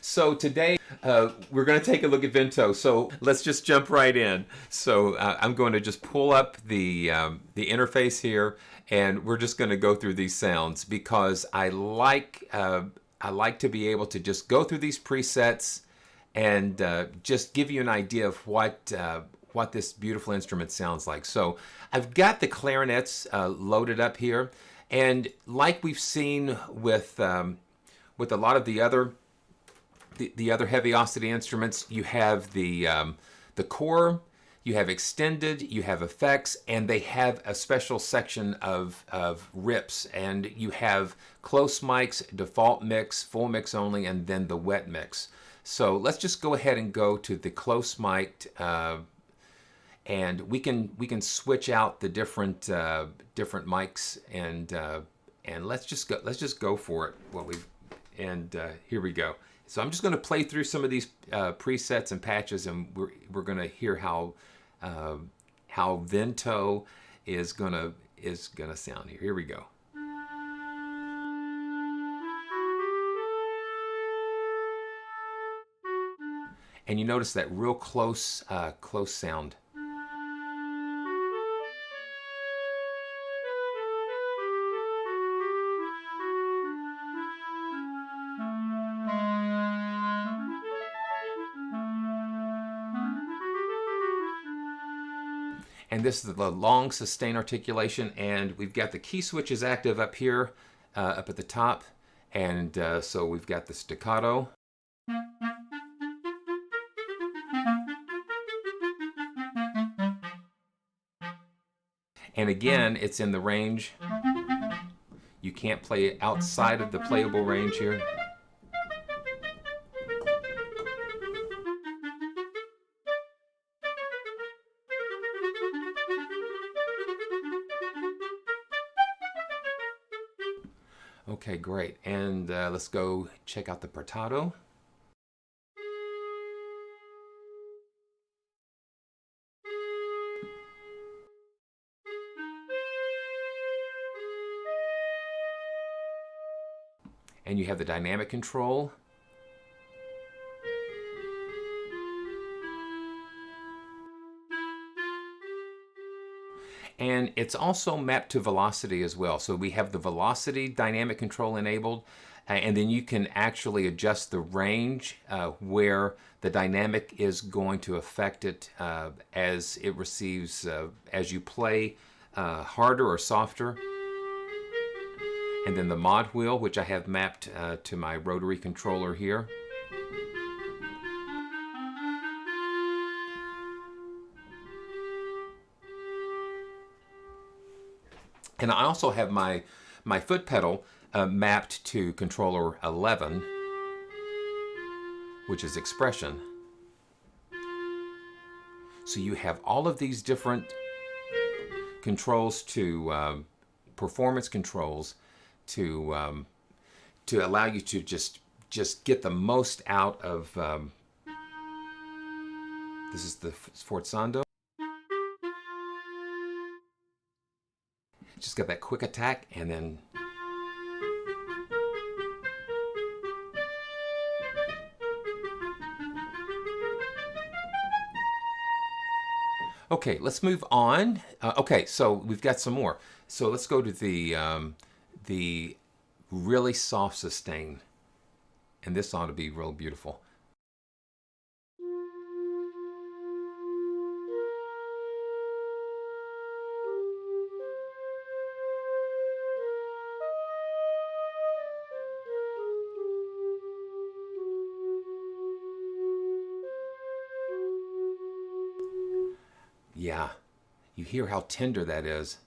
So today we're going to take a look at Vento. So let's just jump right in. So I'm going to just pull up the interface here, and we're just going to go through these sounds because I like to be able to just go through these presets and just give you an idea of what this beautiful instrument sounds like. So I've got the clarinets loaded up here, and like we've seen with a lot of the other Heavyocity instruments, you have the core, you have extended, you have effects, and they have a special section of rips, and you have close mics, default mix, full mix only, and then the wet mix. So let's just go ahead and go to the close mic, and we can switch out the different mics, and let's just go for it. Here we go. So I'm just going to play through some of these presets and patches, and we're going to hear how Vento is gonna sound here. Here we go. And you notice that real close sound. And this is the long sustain articulation, and we've got the key switches active up here, up at the top, and so we've got the staccato. And again, it's in the range. You can't play outside of the playable range here. Okay, great. And let's go check out the portato. And you have the dynamic control. And it's also mapped to velocity as well. So we have the velocity dynamic control enabled, and then you can actually adjust the range where the dynamic is going to affect it as it receives, as you play harder or softer. And then the mod wheel, which I have mapped to my rotary controller here. And I also have my foot pedal mapped to controller 11, which is expression. So you have all of these different controls to performance controls to allow you to just get the most out of. This is the sforzando. Just got that quick attack, and then okay, let's move on. Okay, so we've got some more. So let's go to the really soft sustain, and this ought to be real beautiful. Yeah, you hear how tender that is.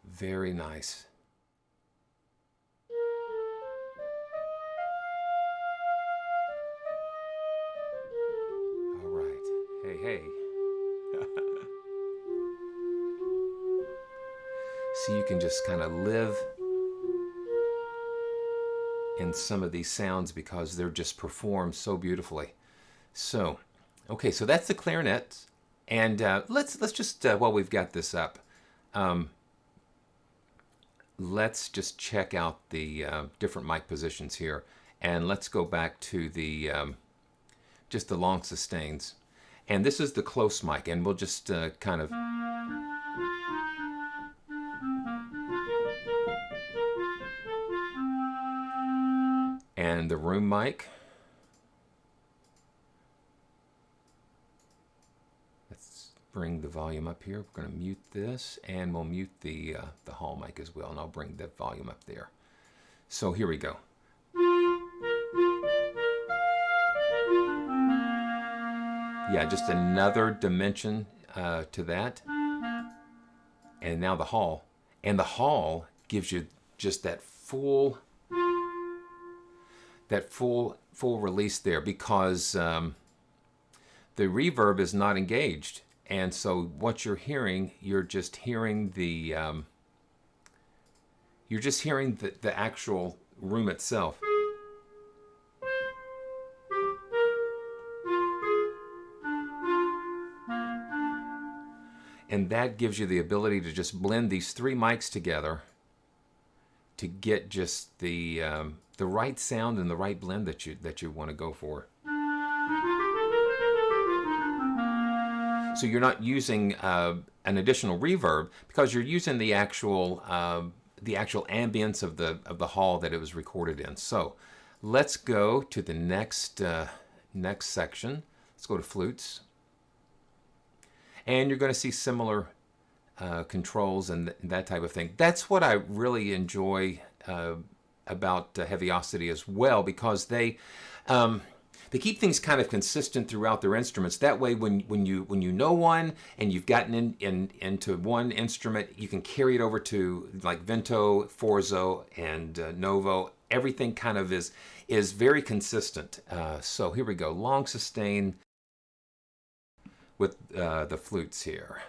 Very nice. All right. Hey, hey. So you can just kind of live in some of these sounds because they're just performed so beautifully. So Okay, so that's the clarinet, and let's just while we've got this up, um, let's just check out the different mic positions here, and let's go back to the just the long sustains, and this is the close mic, and we'll just kind of. And the room mic. Let's bring the volume up here. We're going to mute this, and we'll mute the hall mic as well, and I'll bring the volume up there. So here we go. Yeah, just another dimension to that. And now the hall. And the hall gives you just that full release there, because the reverb is not engaged, and so what you're hearing, you're just hearing the actual room itself. And that gives you the ability to just blend these three mics together to get just the right sound and the right blend that you want to go for. So you're not using an additional reverb, because you're using the actual ambience of the hall that it was recorded in. So let's go to the next section. Let's go to flutes, and you're going to see similar controls and that type of thing. That's what I really enjoy about Heavyocity as well, because they keep things kind of consistent throughout their instruments. That way, when you know one and you've gotten into one instrument, you can carry it over to like Vento, Forzo, and NOVO. Everything kind of is very consistent. So here we go, long sustain with the flutes here.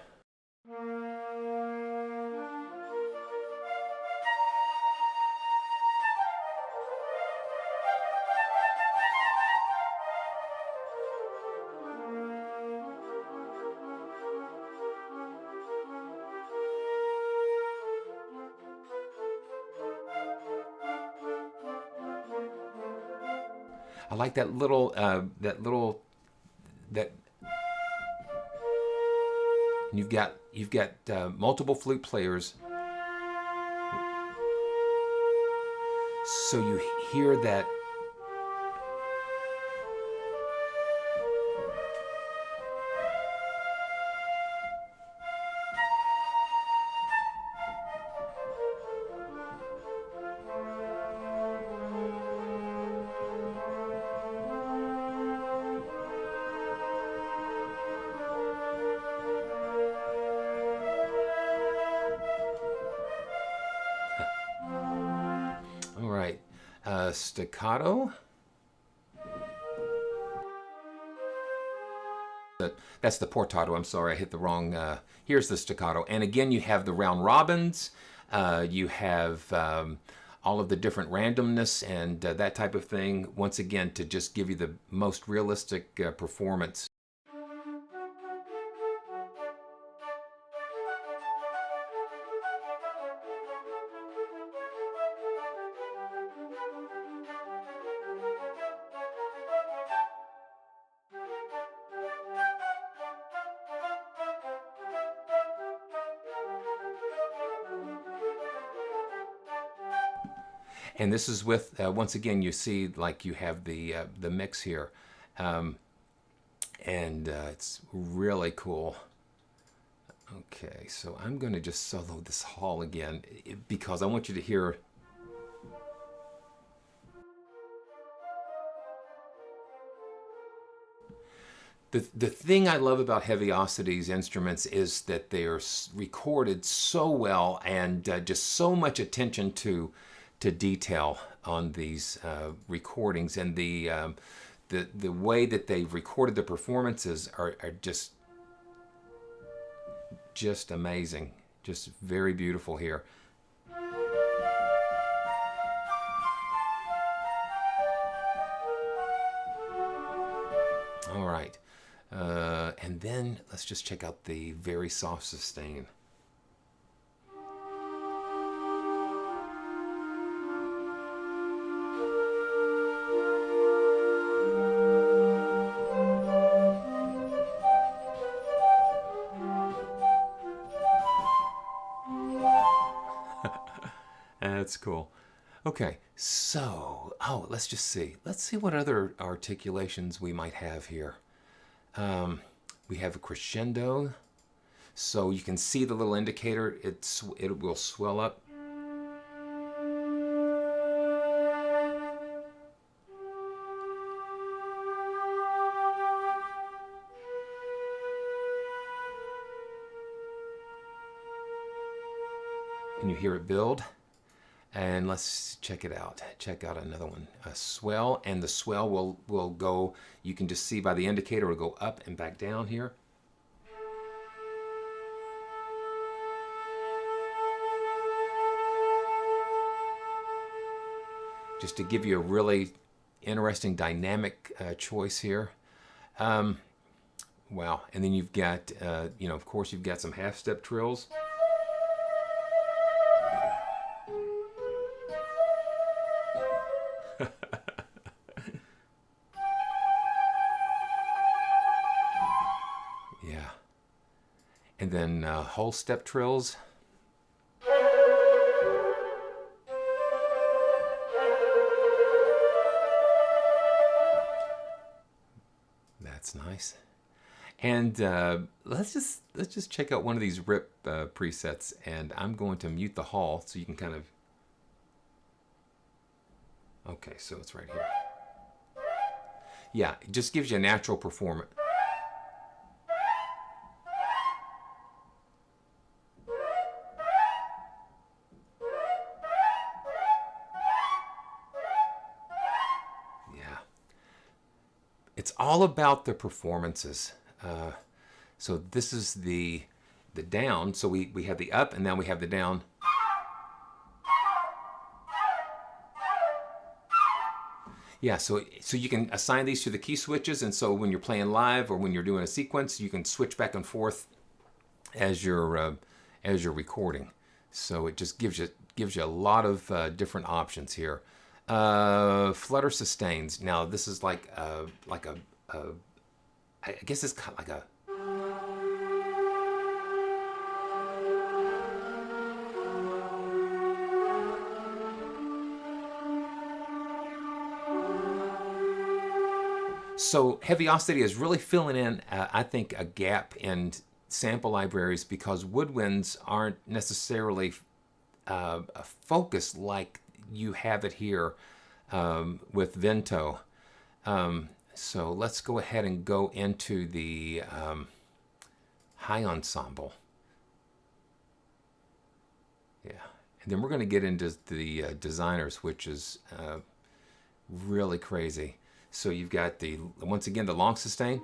I like that little you've got multiple flute players, so you hear that. All right, staccato. That's the portato. I'm sorry, I hit the wrong. Here's the staccato, and again, you have the round robins. You have all of the different randomness and that type of thing. Once again, to just give you the most realistic performance. And this is with, once again, you see like you have the mix here. And it's really cool. Okay, so I'm going to just solo this hall again, because I want you to hear. The thing I love about Heavyocity's instruments is that they are recorded so well, and just so much attention to detail on these recordings, and the way that they've recorded the performances are just amazing, just very beautiful here. All right, And then let's just check out the very soft sustain. That's cool. Okay, so, let's just see. Let's see what other articulations we might have here. We have a crescendo, so you can see the little indicator. It will swell up. And you hear it build. And let's check it out. Check out another one, a swell, and the swell will go, you can just see by the indicator, it'll go up and back down here. Just to give you a really interesting dynamic choice here. Wow, and then you've got, you know, of course you've got some half-step trills. Yeah. And then whole step trills. That's nice. And let's just check out one of these rip presets, and I'm going to mute the hall so you can kind of. Okay, so it's right here. Yeah, it just gives you a natural performance. Yeah. It's all about the performances. So this is the down. So we have the up, and now we have the down. Yeah, so you can assign these to the key switches, and so when you're playing live or when you're doing a sequence, you can switch back and forth as you're recording. So it just gives you a lot of different options here. Flutter sustains. Now this is like a I guess it's kind of like a. So Heavyocity is really filling in, I think, a gap in sample libraries because woodwinds aren't necessarily focused like you have it here with Vento. So let's go ahead and go into the high ensemble. Yeah, and then we're going to get into the designers, which is really crazy. So you've got once again, the long sustain.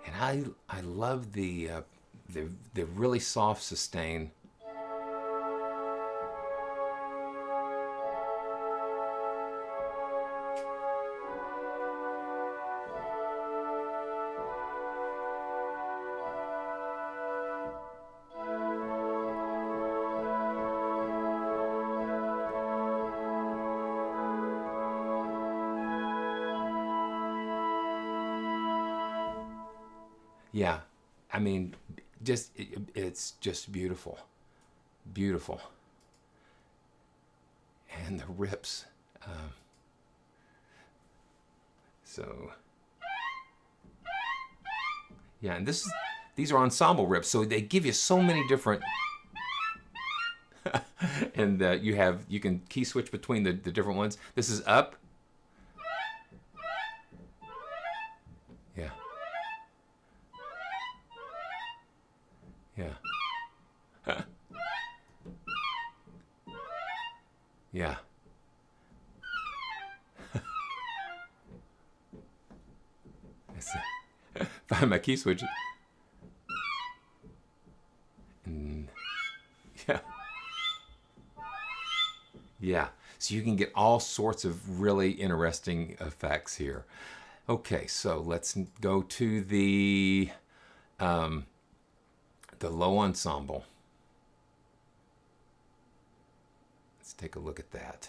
And I love the really soft sustain. Yeah, I mean, it's just beautiful, beautiful, and the rips. So yeah, and these are ensemble rips, so they give you so many different. And you can key switch between the different ones. This is up. Yeah. Yeah. Yeah. find my key switches. And yeah. Yeah. So you can get all sorts of really interesting effects here. Okay, so let's go to the low ensemble. Let's take a look at that.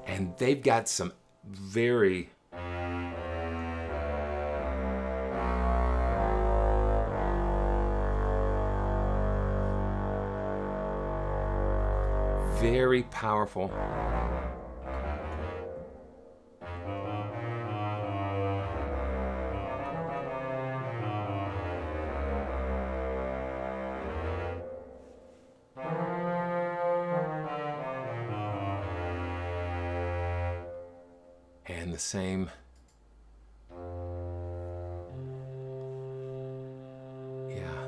And they've got some very powerful. And the same. Yeah.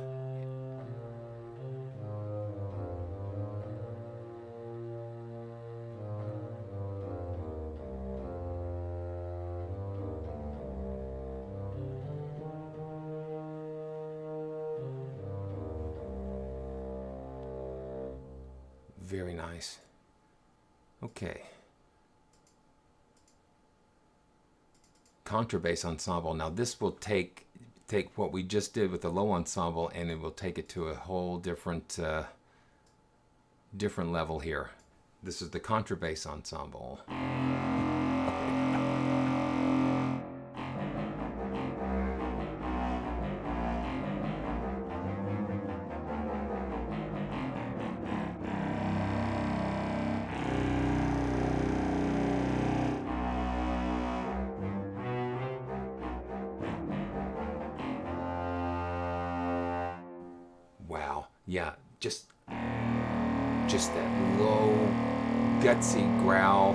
Very nice. Okay. Contrabass Ensemble. Now this will take what we just did with the low ensemble, and it will take it to a whole different different level here. This is the Contrabass Ensemble. Wow. Yeah, just that low, gutsy growl.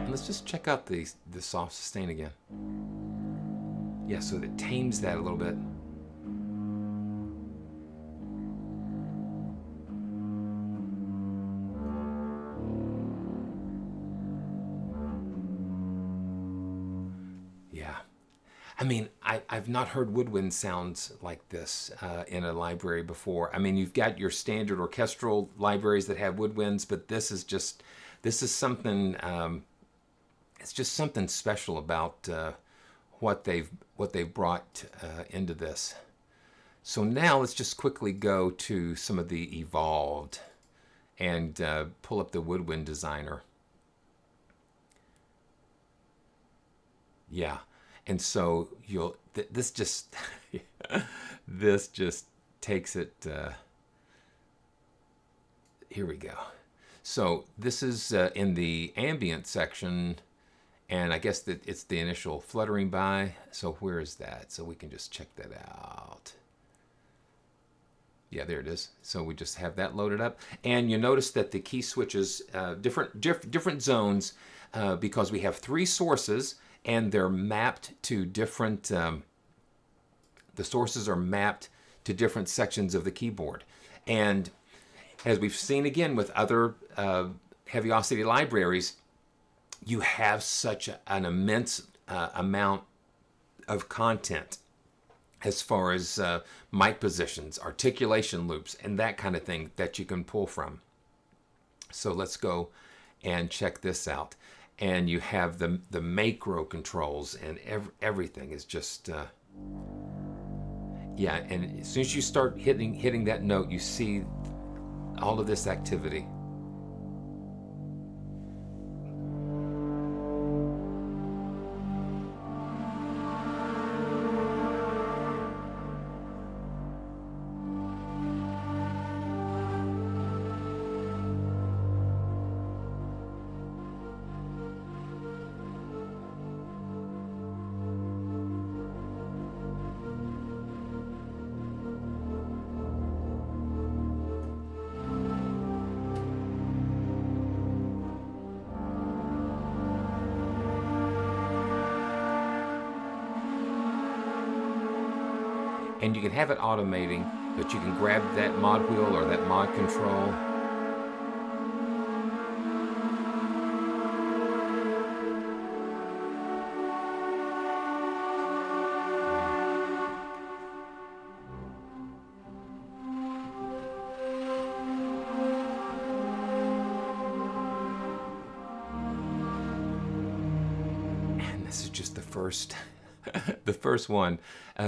And let's just check out the soft sustain again. Yeah, so it tames that a little bit. Yeah. I mean, I've not heard woodwind sounds like this in a library before. I mean, you've got your standard orchestral libraries that have woodwinds, but this is something. It's just something special about what they've brought into this. So now let's just quickly go to some of the evolved and pull up the Woodwind Designer. Yeah. And so this just takes it. Here we go. So this is in the ambient section, and I guess that it's the initial fluttering by. So where is that? So we can just check that out. Yeah, there it is. So we just have that loaded up, and you notice that the key switches different zones because we have 3 sources. And they're mapped to different, the sources are mapped to different sections of the keyboard. And as we've seen again with other Heavyocity libraries, you have such an immense amount of content as far as mic positions, articulation loops, and that kind of thing that you can pull from. So let's go and check this out. And you have the macro controls, and everything is just yeah. And as soon as you start hitting that note, you see all of this activity. And you can have it automating, but you can grab that mod wheel or that mod control just the first, the first one.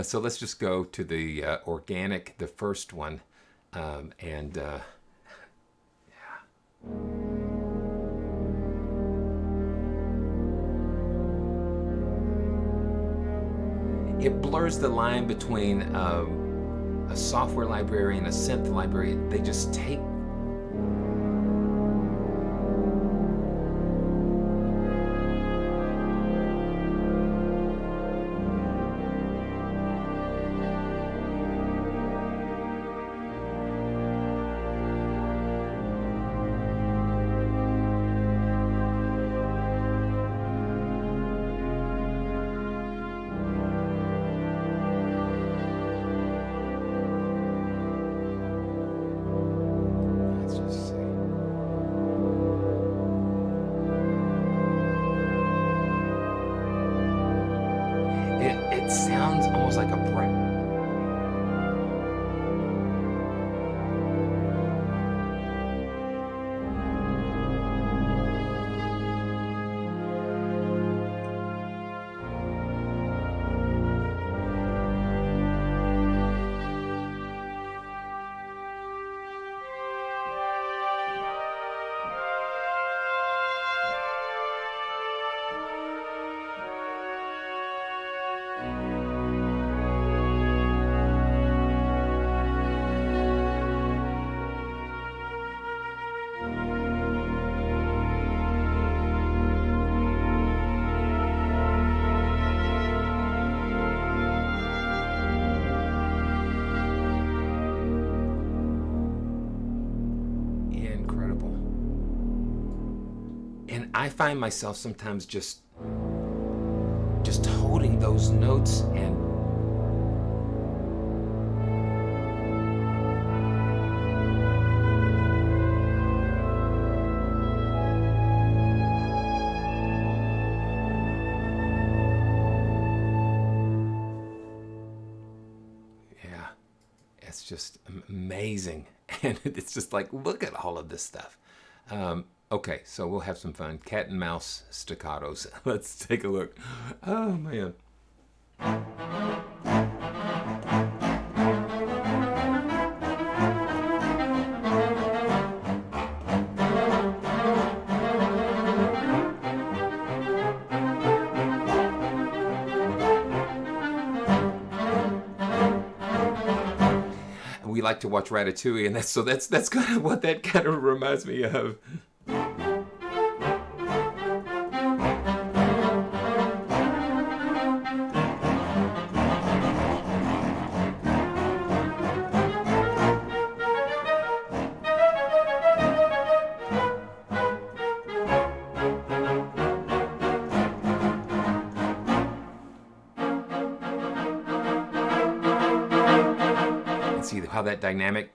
So let's just go to the organic, the first one, and yeah. It blurs the line between a software library and a synth library. They just take it sounds almost like a breath. I find myself sometimes just holding those notes and yeah, it's just amazing. And it's just like, look at all of this stuff. Okay, so we'll have some fun. Cat and mouse staccatos. Let's take a look. Oh, man. We like to watch Ratatouille, and that's kind of what that kind of reminds me of. See how that dynamic.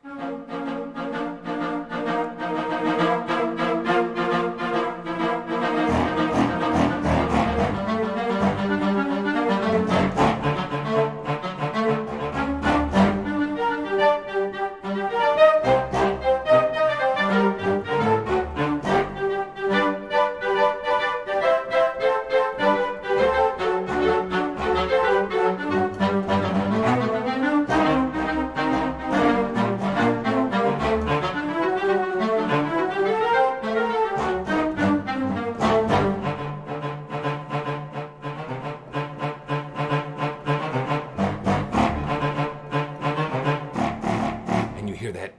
Hear that?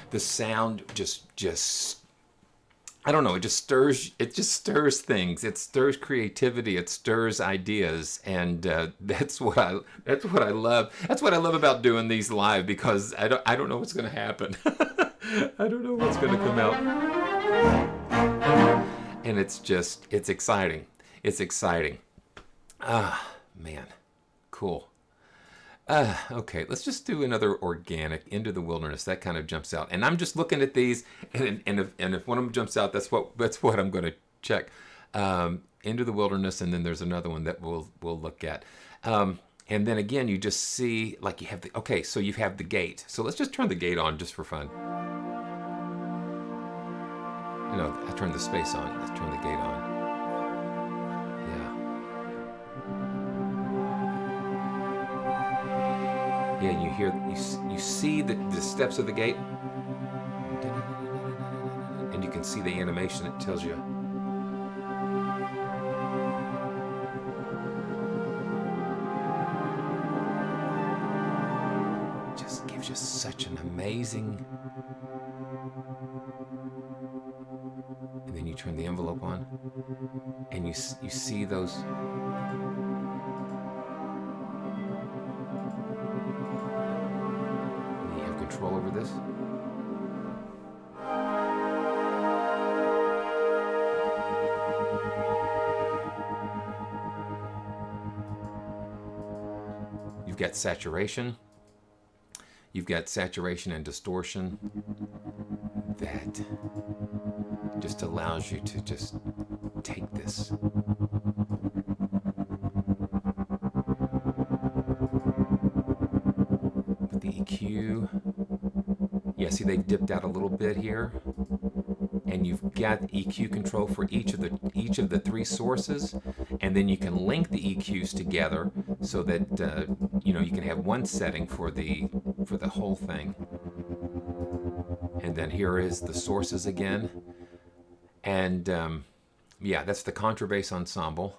The sound just I don't know, it just stirs things. It stirs creativity, it stirs ideas, and that's what I love. That's what I love about doing these live, because I don't know what's going to happen. I don't know what's going to come out. And it's exciting. It's exciting. Ah, man. Cool. Okay, let's just do another organic, Into the Wilderness. That kind of jumps out, and I'm just looking at these, and if one of them jumps out, that's what I'm going to check. Into the Wilderness, and then there's another one that we'll look at. And then again, you just see like you have the okay, so you have the gate. So let's just turn the gate on just for fun. You know, I turned the space on. Let's turn the gate on. Yeah. Yeah, you hear, you see the steps of the gate, and you can see the animation. It tells you. It just gives you such an amazing. And then you turn the envelope on, and you see those. And you have control over this. You've got saturation. You've got saturation and distortion. That just allows you to just take this. With the EQ, yeah, see they dipped out a little bit here, and you've got EQ control for each of the three sources, and then you can link the EQs together so that you know, you can have one setting for the whole thing. And then here is the sources again. And yeah, that's the Contrabass Ensemble.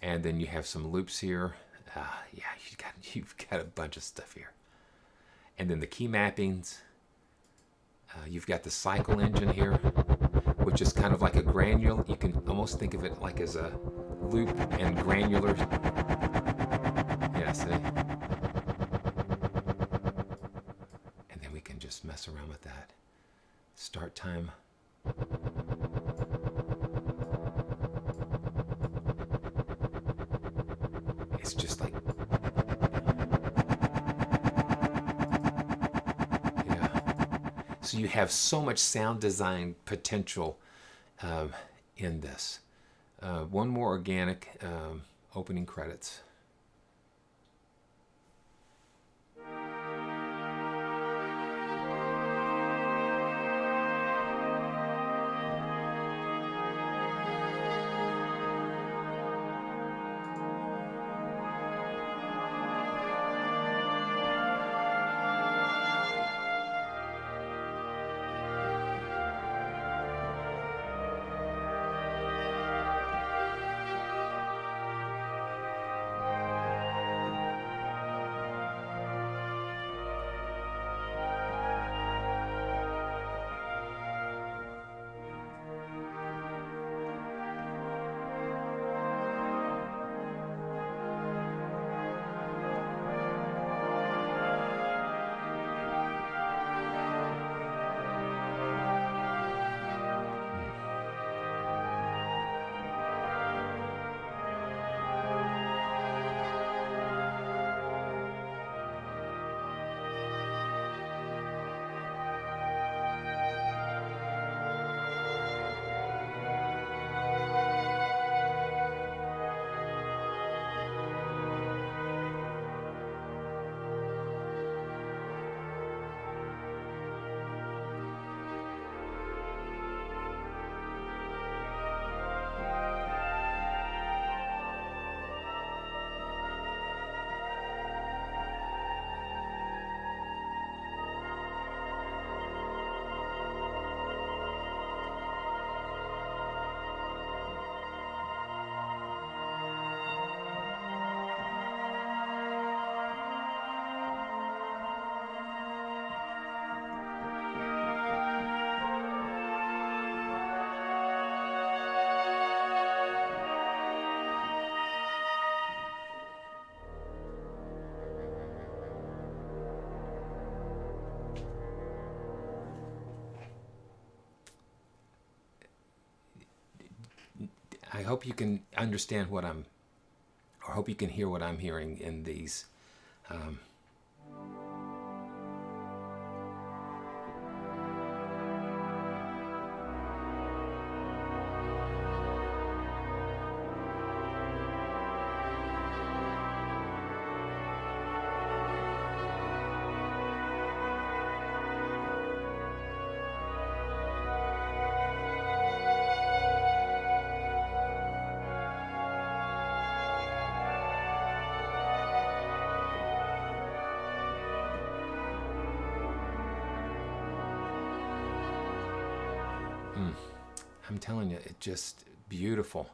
And then you have some loops here. Yeah, you've got a bunch of stuff here. And then the key mappings. You've got the cycle engine here, which is kind of like a granular. You can almost think of it like as a loop and granular. Yeah, see? And then we can just mess around with that. Start time. It's just like, yeah. So you have so much sound design potential in this. One more organic opening credits. hope you can understand what I'm, or hope you can hear what I'm hearing in these. Um, I'm telling you, it just beautiful,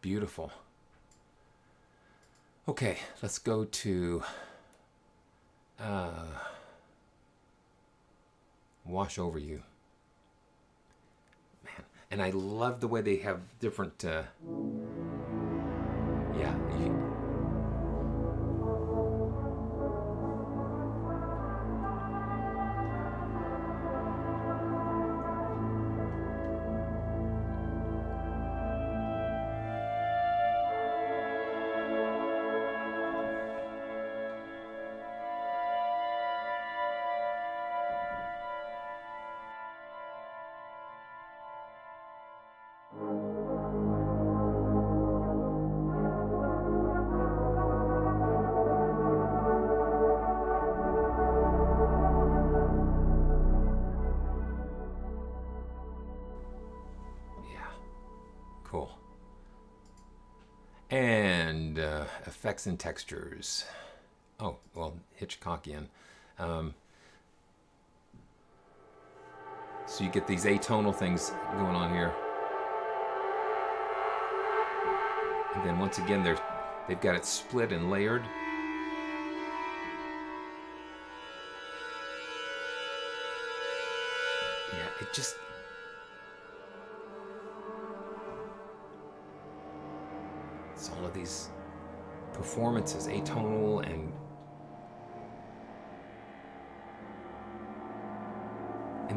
beautiful. Okay, let's go to Wash Over You. Man, and I love the way they have different, yeah. Cool. And effects and textures. Oh, well, Hitchcockian. So you get these atonal things going on here. And then once again, they've got it split and layered. Yeah, it just... It's all of these performances, atonal and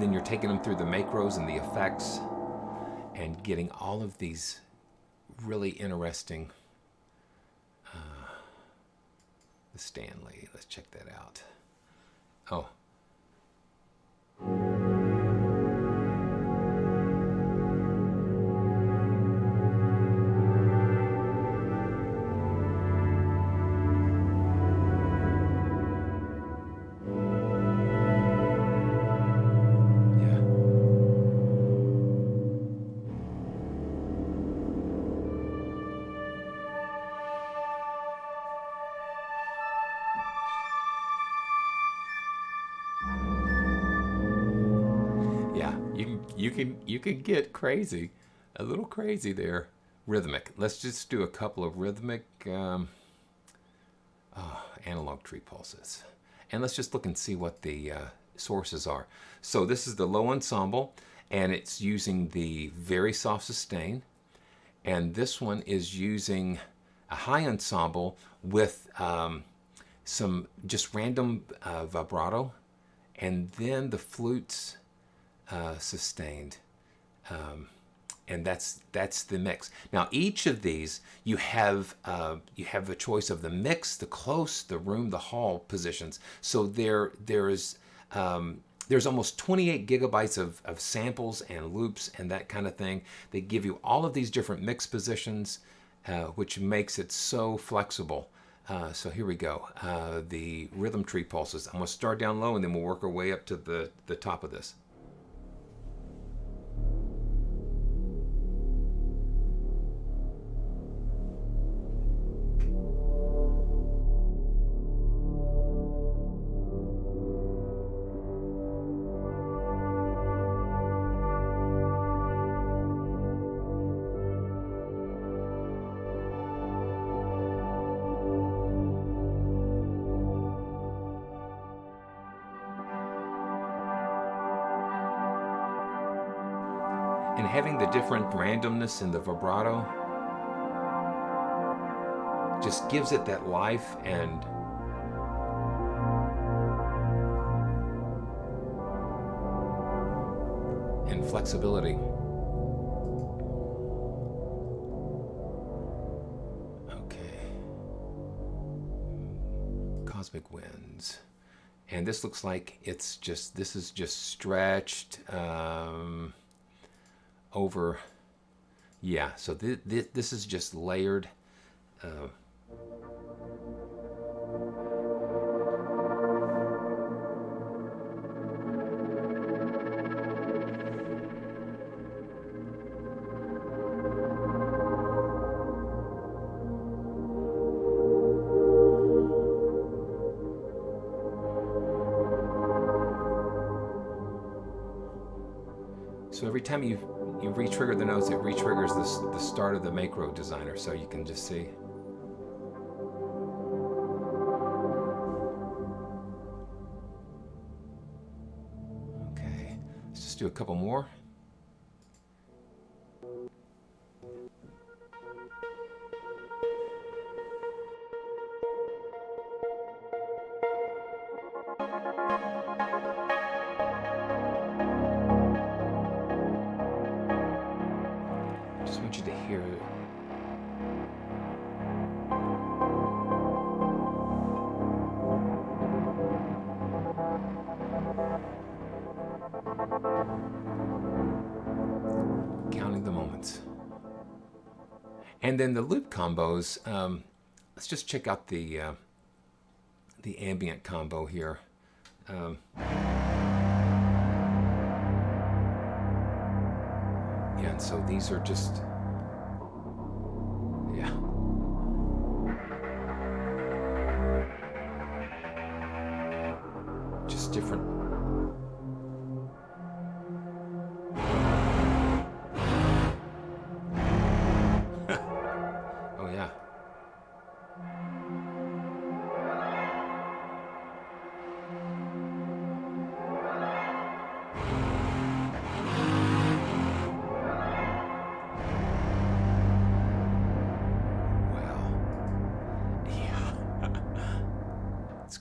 then you're taking them through the macros and the effects and getting all of these really interesting, the Stanley, let's check that out. Oh. You can get crazy, a little crazy there. Rhythmic. Let's just do a couple of rhythmic analog tree pulses. And let's just look and see what the sources are. So this is the low ensemble, and it's using the very soft sustain. And this one is using a high ensemble with some just random vibrato, and then the flutes sustained, and that's the mix. Now each of these you have a choice of the mix, the close, the room, the hall positions. So there's almost 28 gigabytes of samples and loops and that kind of thing. They give you all of these different mix positions, which makes it so flexible. So here we go. The rhythm tree pulses. I'm going to start down low and then we'll work our way up to the top of this. And having the different randomness in the vibrato just gives it that life and flexibility. Cosmic Winds. And this looks like it's just, this is just stretched over, yeah, so this is just layered. So every time you re-trigger the notes, it re-triggers the start of the Macro Designer, so you can just see. Okay, let's just do a couple more. Just want you to hear it. Counting the moments. And then the loop combos, let's just check out the ambient combo here. Yeah, and so these are just, yeah. Just different. Oh yeah.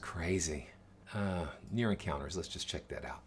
Crazy. Near encounters, let's just check that out.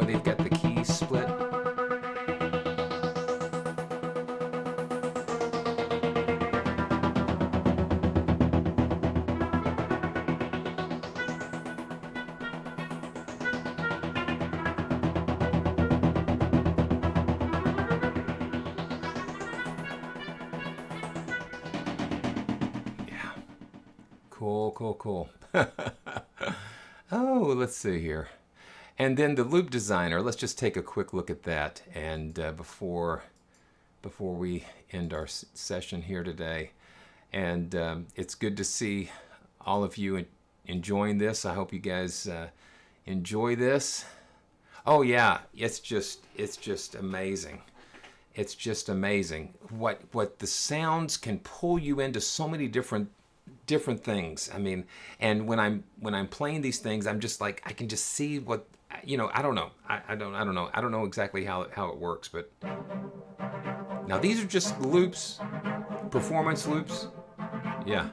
They've got the keys split. Yeah. Cool, cool, cool. Oh, let's see here. And then the Loop Designer, let's just take a quick look at that. And before we end our session here today. And it's good to see all of you enjoying this. I hope you guys enjoy this. Oh yeah, it's just amazing. It's just amazing what the sounds can pull you into so many different things. I mean, and when I'm playing these things, I'm just like, I can just see what, you know, I don't know. I don't know exactly how it works, but now these are just loops, performance loops. Yeah.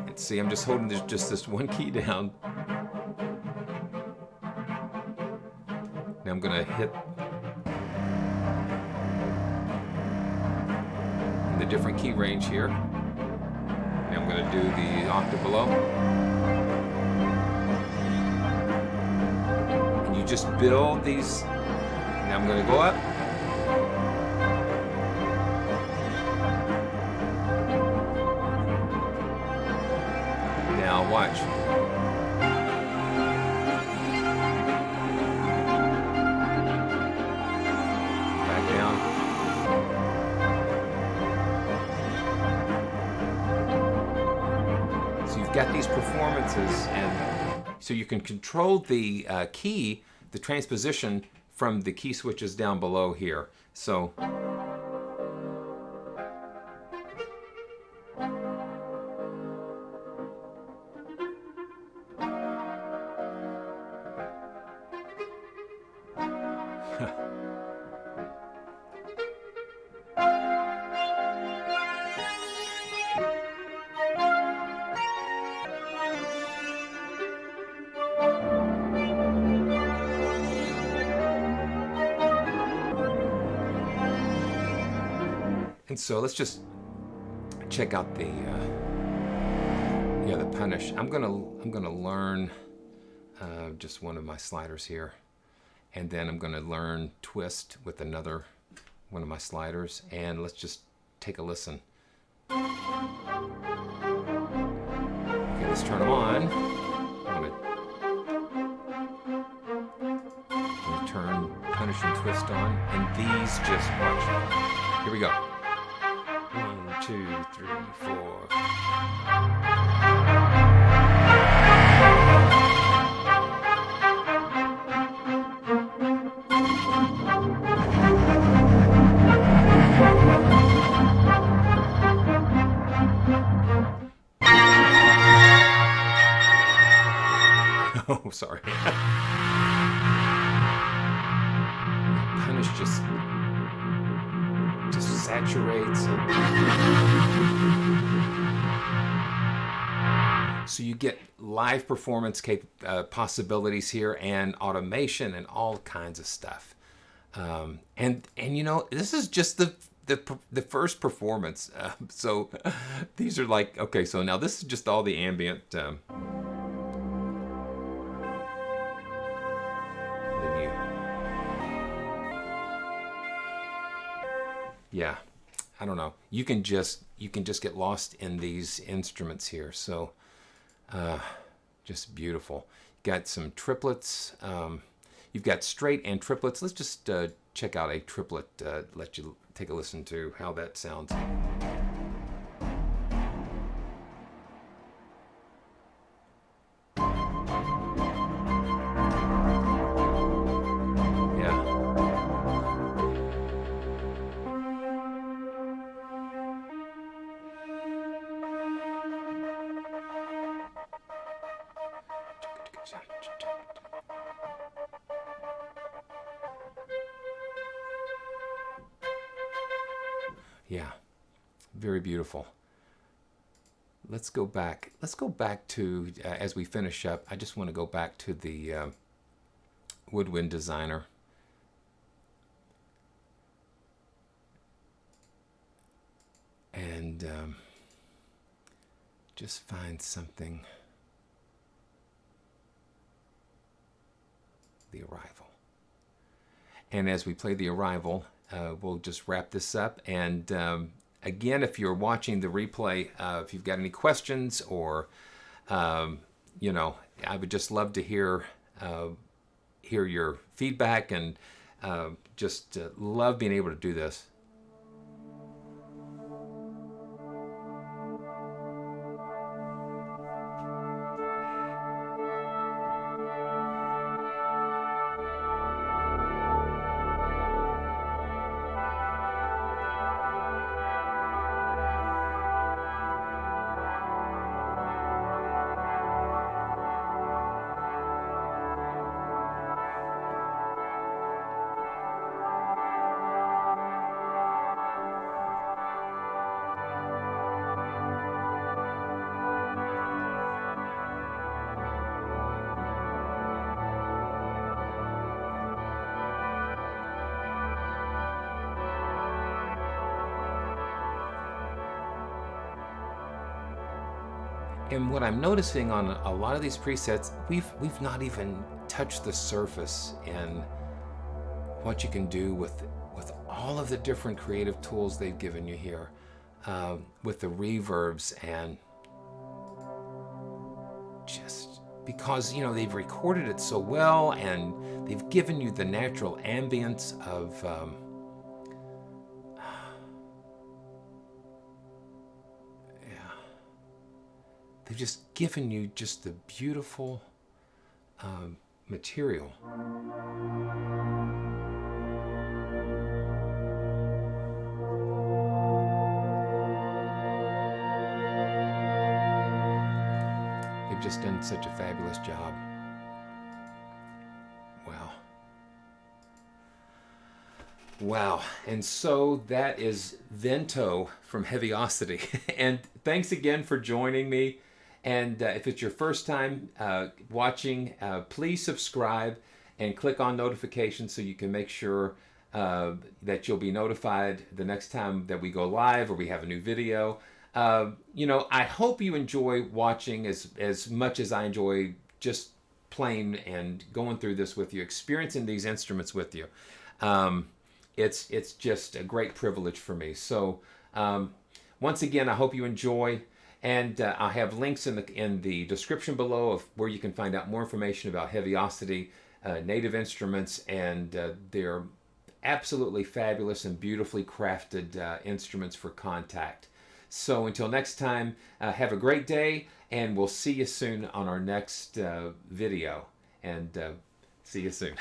And see, I'm just holding just this one key down. Now I'm gonna hit in the different key range here. Now I'm gonna do the octave below. And you you just build these. Now I'm going to go up. Now watch. Back down. So you've got these performances, and so you can control the key, the transposition from the key switches down below here. So and so let's just check out the the punish. I'm gonna learn just one of my sliders here, and then I'm gonna learn twist with another one of my sliders, and let's just take a listen. Okay, let's turn them on. I'm gonna turn punish and twist on, and these just watch. Here we go. 1, 2, 3, 4. Oh, sorry. Punish just saturates it. So you get live performance possibilities here, and automation and all kinds of stuff. And you know, this is just the first performance. So these are like, okay, so now this is just all the ambient. Yeah, I don't know. You can just get lost in these instruments here. So, just beautiful. Got some triplets. You've got straight and triplets. Let's just check out a triplet. Let you take a listen to how that sounds. Yeah, very beautiful. Let's go back. Let's go back to, as we finish up, I just want to go back to the Woodwind Designer. And just find something. The Arrival. And as we play The Arrival, we'll just wrap this up. And again, if you're watching the replay, if you've got any questions or, you know, I would just love to hear your feedback, and just love being able to do this. And what I'm noticing on a lot of these presets, we've not even touch the surface in what you can do with all of the different creative tools they've given you here, with the reverbs, and just because, you know, they've recorded it so well and they've given you the natural ambience of they've just given you just the beautiful material. They've just done such a fabulous job. Wow. Wow. And so that is Vento from Heavyocity. And thanks again for joining me. And if it's your first time watching, please subscribe and click on notifications so you can make sure that you'll be notified the next time that we go live or we have a new video. You know, I hope you enjoy watching as much as I enjoy just playing and going through this with you, experiencing these instruments with you. It's just a great privilege for me. So once again, I hope you enjoy. And I'll have links in the description below of where you can find out more information about Heavyocity, native instruments, and their absolutely fabulous and beautifully crafted instruments for Kontakt. So until next time, have a great day, and we'll see you soon on our next video. And see you soon.